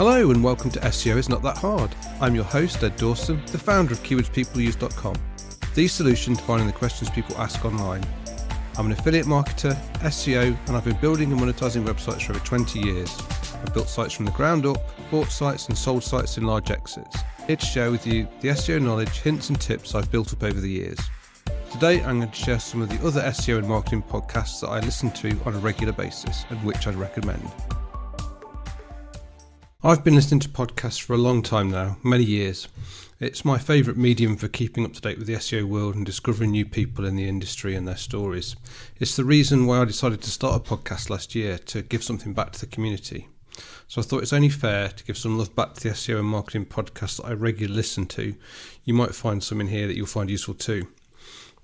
Hello and welcome to SEO is Not That Hard. I'm your host, Ed Dawson, the founder of keywordspeopleuse.com, the solution to finding the questions people ask online. I'm an affiliate marketer, SEO, and I've been building and monetizing websites for over 20 years. I've built sites from the ground up, bought sites and sold sites in large exits. Here to share with you the SEO knowledge, hints and tips I've built up over the years. Today I'm going to share some of the other SEO and marketing podcasts that I listen to on a regular basis and which I'd recommend. I've been listening to podcasts for a long time now, many years. It's my favourite medium for keeping up to date with the SEO world and discovering new people in the industry and their stories. It's the reason why I decided to start a podcast last year, to give something back to the community. So I thought it's only fair to give some love back to the SEO and marketing podcasts that I regularly listen to. You might find some in here that you'll find useful too.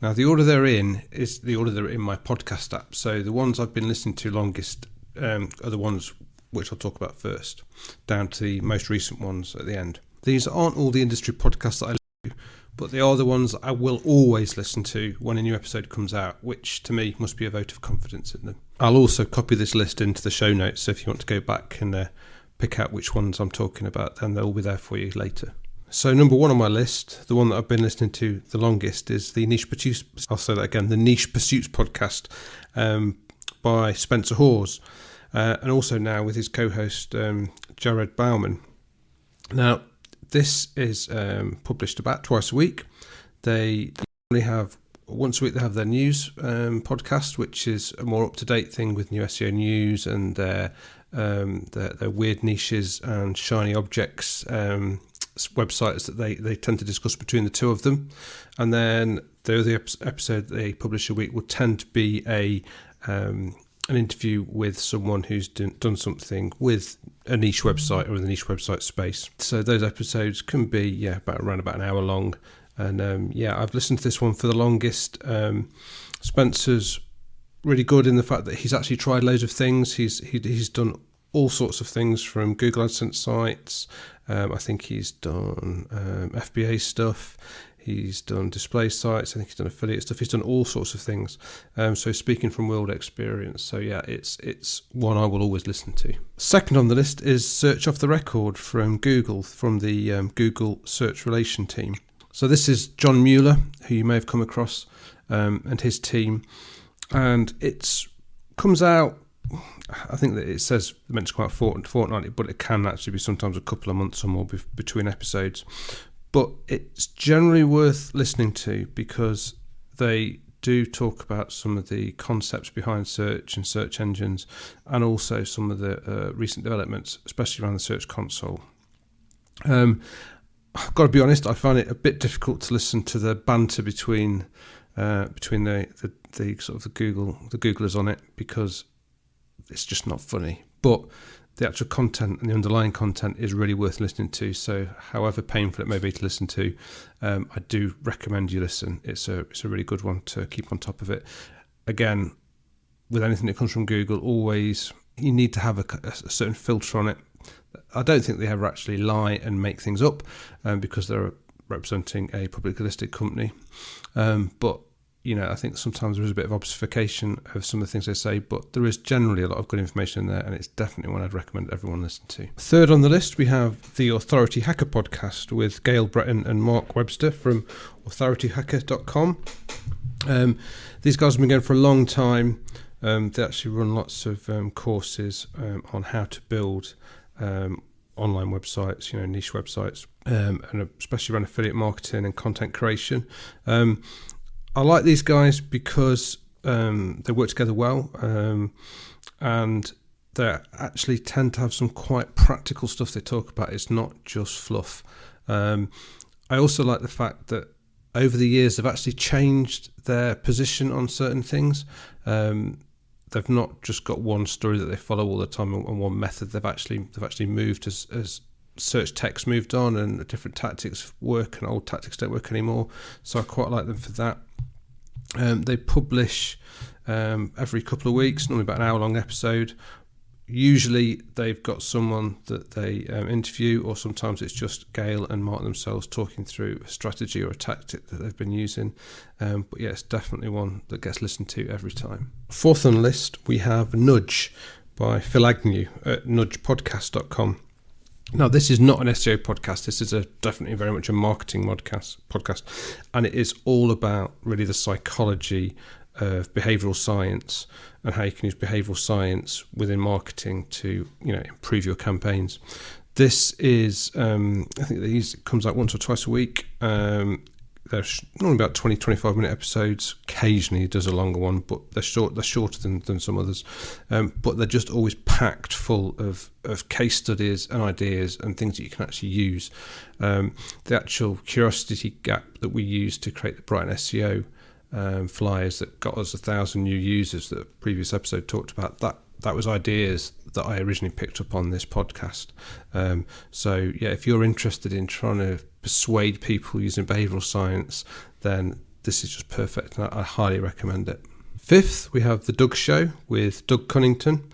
Now the order they're in is the order they're in my podcast app. So the ones I've been listening to longest are the ones which I'll talk about first, down to the most recent ones at the end. These aren't all the industry podcasts that I listen to, but they are the ones that I will always listen to when a new episode comes out, which to me must be a vote of confidence in them. I'll also copy this list into the show notes, so if you want to go back and pick out which ones I'm talking about, then they'll be there for you later. So number one on my list, the one that I've been listening to the longest, is the Niche Pursuits podcast by Spencer Hawes. And also now with his co-host Jared Bauman. Now, this is published about twice a week. They normally have once a week. They have their news podcast, which is a more up-to-date thing with new SEO news and their weird niches and shiny objects websites that they tend to discuss between the two of them. And then the other episode they publish a week will tend to be an interview with someone who's done something with a niche website or in the niche website space. So those episodes can be around about an hour long. And I've listened to this one for the longest. Spencer's really good in the fact that he's actually tried loads of things. He's done all sorts of things from Google AdSense sites. I think he's done FBA stuff. He's done display sites. I think he's done affiliate stuff. He's done all sorts of things. So speaking from world experience. So it's one I will always listen to. Second on the list is Search Off the Record from Google, from the Google Search Relation team. So this is John Mueller, who you may have come across, and his team. And it comes out, I think that it says meant to come out fortnightly, but it can actually be sometimes a couple of months or more between episodes. But it's generally worth listening to because they do talk about some of the concepts behind search and search engines, and also some of the recent developments, especially around the Search Console. I've got to be honest, I find it a bit difficult to listen to the banter between the sort of the Googlers on it, because it's just not funny. But the actual content and the underlying content is really worth listening to. So however painful it may be to listen to, I do recommend you listen. It's a really good one to keep on top of it. Again, with anything that comes from Google, always you need to have a certain filter on it. I don't think they ever actually lie and make things up because they're representing a publicly listed company. But I think sometimes there is a bit of obfuscation of some of the things they say, but there is generally a lot of good information in there, and it's definitely one I'd recommend everyone listen to. Third on the list, we have the Authority Hacker podcast with Gail Breton and Mark Webster from authorityhacker.com. These guys have been going for a long time. They actually run lots of courses on how to build online websites, niche websites, and especially around affiliate marketing and content creation. I like these guys because they work together well, and they actually tend to have some quite practical stuff they talk about. It's not just fluff. I also like the fact that over the years they've actually changed their position on certain things. They've not just got one story that they follow all the time and one method. They've actually moved as search tech's moved on and different tactics work and old tactics don't work anymore. So I quite like them for that. They publish every couple of weeks, normally about an hour-long episode. Usually they've got someone that they interview, or sometimes it's just Gail and Mark themselves talking through a strategy or a tactic that they've been using. But it's definitely one that gets listened to every time. Fourth on the list, we have Nudge by Phil Agnew at nudgepodcast.com. Now, this is not an SEO podcast. This is definitely very much a marketing podcast, and it is all about really the psychology of behavioural science and how you can use behavioural science within marketing to improve your campaigns. This is I think it comes out once or twice a week. There's normally about 20-25 minute episodes. Occasionally it does a longer one, but they're shorter than some others. But they're just always packed full of case studies and ideas and things that you can actually use. The actual curiosity gap that we used to create the Brighton SEO flyers that got us 1,000 new users that the previous episode talked about, that was ideas that I originally picked up on this podcast. So yeah, if you're interested in trying to persuade people using behavioural science, then this is just perfect, and I highly recommend it. Fifth, we have The Doug Show with Doug Cunnington.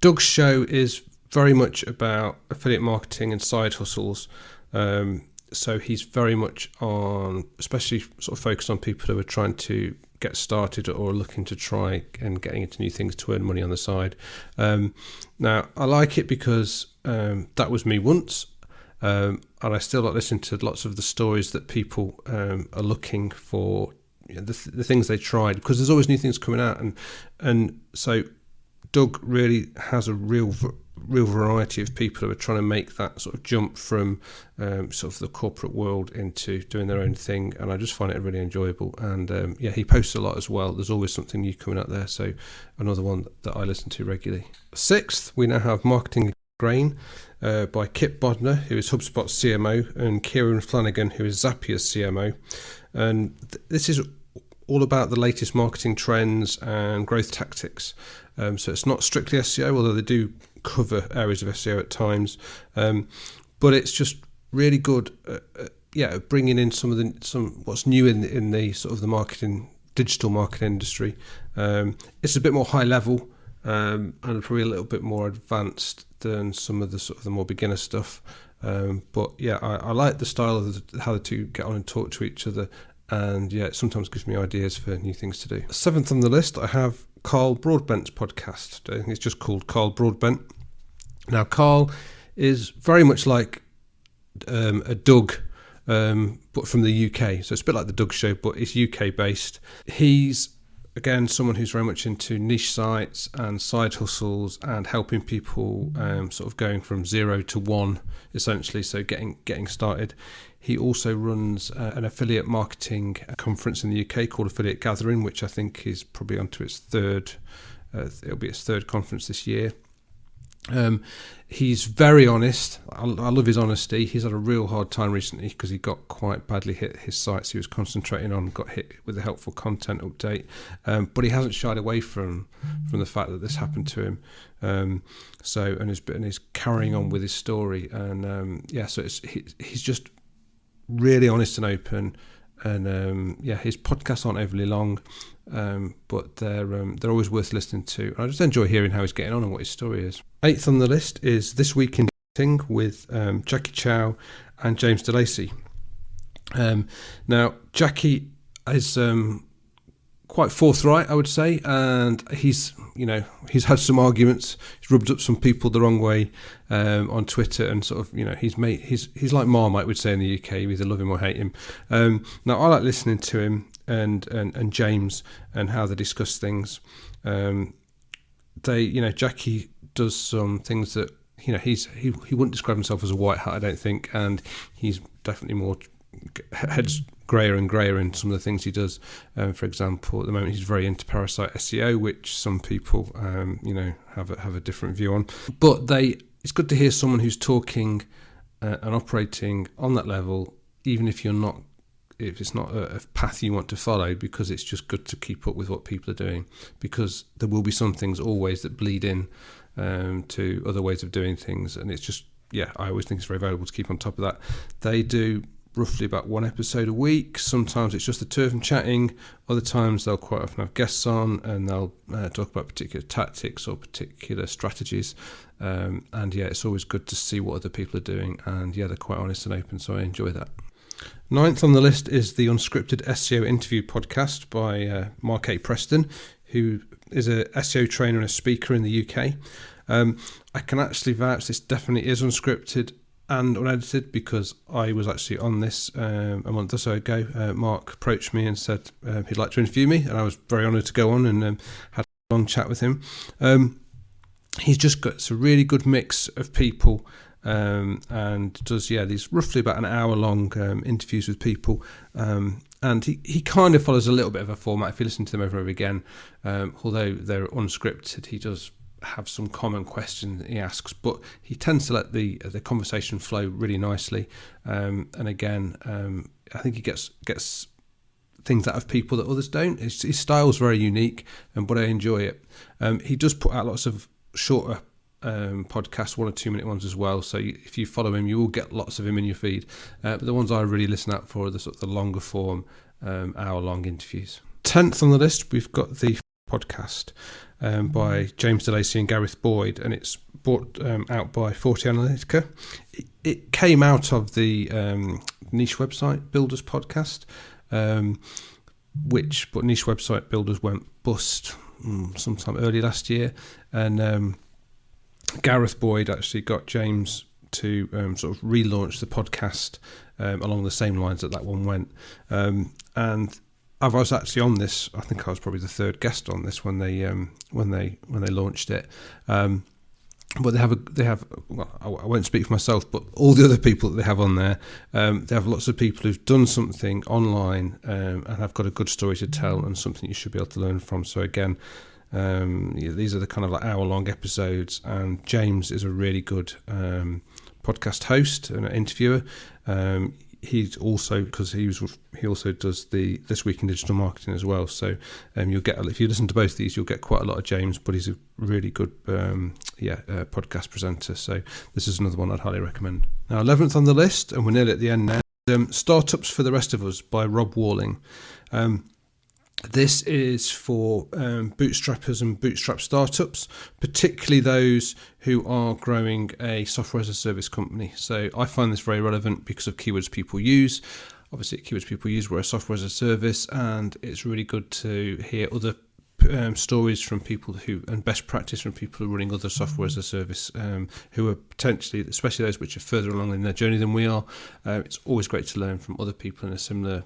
Doug's show is very much about affiliate marketing and side hustles. So he's very much on, especially sort of focused on people who are trying to get started or looking to try and getting into new things to earn money on the side. Now, I like it because that was me once. And I still like listening to lots of the stories that people are looking for, the things they tried, because there's always new things coming out, and so Doug really has a real variety of people who are trying to make that sort of jump from sort of the corporate world into doing their own thing, and I just find it really enjoyable. And he posts a lot as well. There's always something new coming out there, so another one that I listen to regularly. Sixth, we now have Marketing Grain by Kip Bodner, who is HubSpot's CMO, and Kieran Flanagan, who is Zappia's CMO. And this is all about the latest marketing trends and growth tactics. So it's not strictly SEO, although they do cover areas of SEO at times. But it's just really good at bringing in some what's new in the sort of the digital marketing industry. It's a bit more high level and probably a little bit more advanced than some of the sort of the more beginner stuff. But yeah, I like the style of how the two get on and talk to each other. And yeah, it sometimes gives me ideas for new things to do. Seventh on the list, I have Carl Broadbent's podcast. I think it's just called Carl Broadbent. Now, Carl is very much like a Doug, but from the UK. So it's a bit like the Doug Show, but it's UK based. He's, again, someone who's very much into niche sites and side hustles and helping people sort of going from 0 to 1, essentially, so getting started. He also runs an affiliate marketing conference in the UK called Affiliate Gathering, which I think is probably onto its third. It'll be its third conference this year. He's very honest. I love his honesty. He's had a real hard time recently because he got quite badly hit. His sites he was concentrating on got hit with a helpful content update, but he hasn't shied away from the fact that this happened to him. And is carrying on with his story. And so he's just really honest and open, and his podcasts aren't overly long, but they're always worth listening to. I just enjoy hearing how he's getting on and what his story is. Eighth on the list is This Week in Marketing with Jackie Chow and James DeLacy. Now, Jackie is quite forthright, I would say, and he's had some arguments. He's rubbed up some people the wrong way on Twitter, and sort of he's like Marmite would say in the UK. You either love him or hate him. Now, I like listening to him and James and how they discuss things. Jackie does some things that he wouldn't describe himself as a white hat, I don't think, and he's definitely more heads grayer and grayer in some of the things he does. For example, at the moment he's very into parasite SEO, which some people have a different view on. But it's good to hear someone who's talking and operating on that level, even if it's not a path you want to follow, because it's just good to keep up with what people are doing, because there will be some things always that bleed in to other ways of doing things, and it's just I always think it's very valuable to keep on top of that. They do roughly about one episode a week. Sometimes it's just the two of them chatting. Other times they'll quite often have guests on, and they'll talk about particular tactics or particular strategies. It's always good to see what other people are doing, and they're quite honest and open, so I enjoy that. Ninth on the list is the Unscripted SEO Interview podcast by Mark A. Preston, who is a SEO trainer and a speaker in the UK. I can actually vouch this definitely is unscripted and unedited, because I was actually on this a month or so ago. Mark approached me and said he'd like to interview me, and I was very honoured to go on and had a long chat with him. He's just got a really good mix of people, and does these roughly about an hour long interviews with people, and he kind of follows a little bit of a format if you listen to them over and over again. Although they're unscripted, he does have some common questions he asks, but he tends to let the conversation flow really nicely, and again I think he gets things out of people that others don't. His style's very unique, but I enjoy it. He does put out lots of shorter podcasts, 1 or 2 minute ones as well, so if you follow him you will get lots of him in your feed, but the ones I really listen out for are the sort of the longer form hour long interviews. 10th on the list, we've got the podcast by James DeLacy and Gareth Boyd, and it's brought out by 40 Analytica. It came out of the niche website builders podcast, but niche website builders went bust sometime early last year, and Gareth Boyd actually got James to sort of relaunch the podcast along the same lines that one went, and I was actually on this. I think I was probably the third guest on this when they launched it. But they have. Well, I won't speak for myself, but all the other people that they have on there, they have lots of people who've done something online and have got a good story to tell and something you should be able to learn from. So again, these are the kind of like hour-long episodes, and James is a really good podcast host and an interviewer. He's also, because he also does the This Week in Digital Marketing as well. So you'll get, if you listen to both of these, you'll get quite a lot of James, but he's a really good podcast presenter. So this is another one I'd highly recommend. Now, 11th on the list, and we're nearly at the end now. Startups for the Rest of Us by Rob Walling. This is for bootstrappers and bootstrap startups, particularly those who are growing a software as a service company. So I find this very relevant because of keywords people use. Obviously, keywords people use were a software as a service, and it's really good to hear other stories from people and best practice from people who are running other software as a service, who are potentially, especially those which are further along in their journey than we are. It's always great to learn from other people in a similar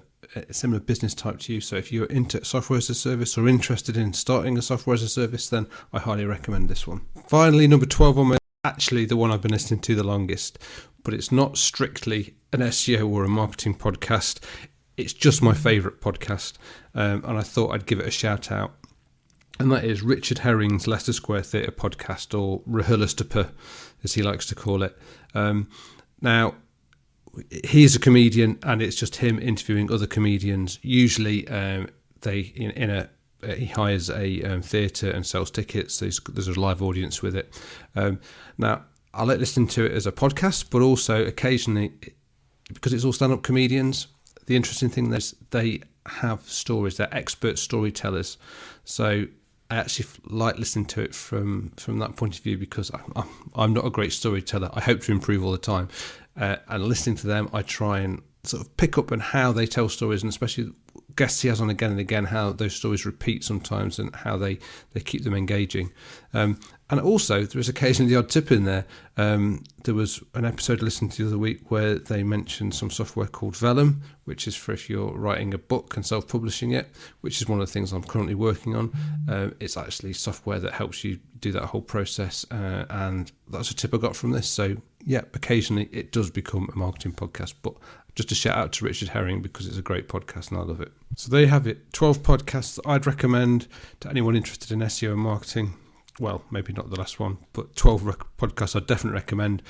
business type to you. So if you're into software as a service or interested in starting a software as a service, then I highly recommend this one. Finally, number 12 on my, actually the one I've been listening to the longest, but it's not strictly an SEO or a marketing podcast. It's just my favourite podcast, and I thought I'd give it a shout out. And that is Richard Herring's Leicester Square Theatre podcast, or Rehulastapa, as he likes to call it. Now, he's a comedian, and it's just him interviewing other comedians. Usually, he hires a theatre and sells tickets. There's a live audience with it. Now, I like listening to it as a podcast, but also occasionally, because it's all stand-up comedians, the interesting thing is they have stories. They're expert storytellers. So I actually like listening to it from that point of view, because I'm not a great storyteller. I hope to improve all the time. And listening to them, I try and sort of pick up on how they tell stories, and especially guests he has on again and again, how those stories repeat sometimes and how they keep them engaging. And also, there is occasionally the odd tip in there. There was an episode I listened to the other week where they mentioned some software called Vellum, which is for if you're writing a book and self-publishing it, which is one of the things I'm currently working on. It's actually software that helps you do that whole process, and that's a tip I got from this. So yeah, occasionally it does become a marketing podcast, but just a shout out to Richard Herring, because it's a great podcast and I love it. So there you have it, 12 podcasts that I'd recommend to anyone interested in SEO and marketing. Well, maybe not the last one, but 12 podcasts I'd definitely recommend.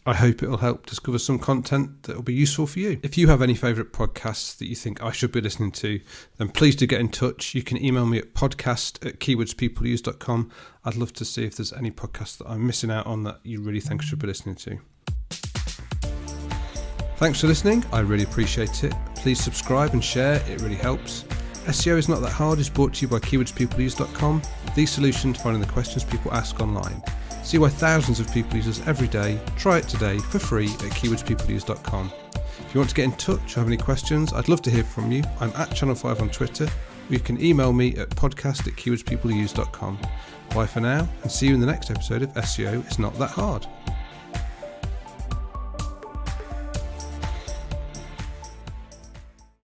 I hope it'll help discover some content that will be useful for you. If you have any favourite podcasts that you think I should be listening to, then please do get in touch. You can email me at podcast@keywordspeopleuse.com. I'd love to see if there's any podcasts that I'm missing out on that you really think I should be listening to. Thanks for listening. I really appreciate it. Please subscribe and share. It really helps. SEO is Not That Hard is brought to you by keywordspeopleuse.com, the solution to finding the questions people ask online. See why thousands of people use us every day. Try it today for free at keywordspeopleuse.com. If you want to get in touch or have any questions, I'd love to hear from you. I'm at Channel 5 on Twitter, you can email me at podcast@keywordspeopleuse.com. Bye for now, and see you in the next episode of SEO It's Not That Hard.